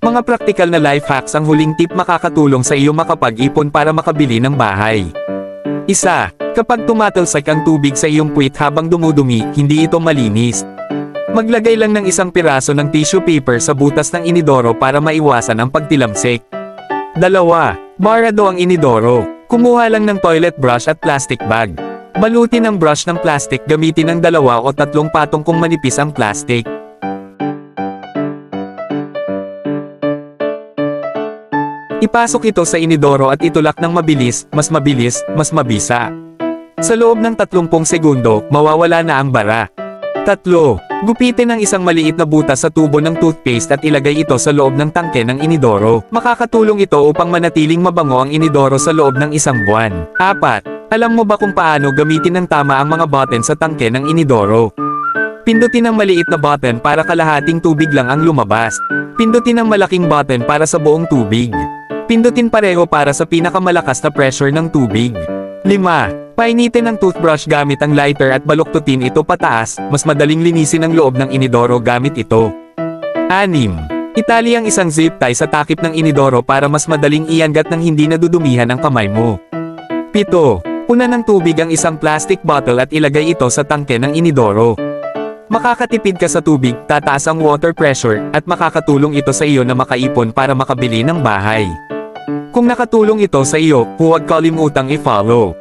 Mga praktikal na life hacks ang huling tip makakatulong sa iyo makapag-ipon para makabili ng bahay. Isa, kapag tumatalsik ang tubig sa iyong puwit habang dumudumi, hindi ito malinis. Maglagay lang ng isang piraso ng tissue paper sa butas ng inidoro para maiwasan ang pagtilamsik. Dalawa, barado ang inidoro. Kumuha lang ng toilet brush at plastic bag. Balutin ang brush ng plastic gamitin ng 2 o 3 patong kung manipis ang plastic. Ipasok ito sa inidoro at itulak ng mabilis, mas mabisa. Sa loob ng 30 segundo, mawawala na ang bara. 3. Gupitin ang isang maliit na butas sa tubo ng toothpaste at ilagay ito sa loob ng tangke ng inidoro. Makakatulong ito upang manatiling mabango ang inidoro sa loob ng 1 buwan. 4. Alam mo ba kung paano gamitin ng tama ang mga button sa tangke ng inidoro? Pindutin ang maliit na button para kalahating tubig lang ang lumabas. Pindutin ang malaking button para sa buong tubig. Pindutin pareho para sa pinakamalakas na pressure ng tubig. 5. Painitin ang toothbrush gamit ang lighter at baluktutin ito pataas, mas madaling linisin ang loob ng inidoro gamit ito. 6. Itali ang isang zip tie sa takip ng inidoro para mas madaling iangat ng hindi nadudumihan ang kamay mo. 7. Punan ng tubig ang isang plastic bottle at ilagay ito sa tangke ng inidoro. Makakatipid ka sa tubig, tataas ang water pressure, at makakatulong ito sa iyo na makaipon para makabili ng bahay. Kung nakatulong ito sa iyo, huwag kalimutang i-follow.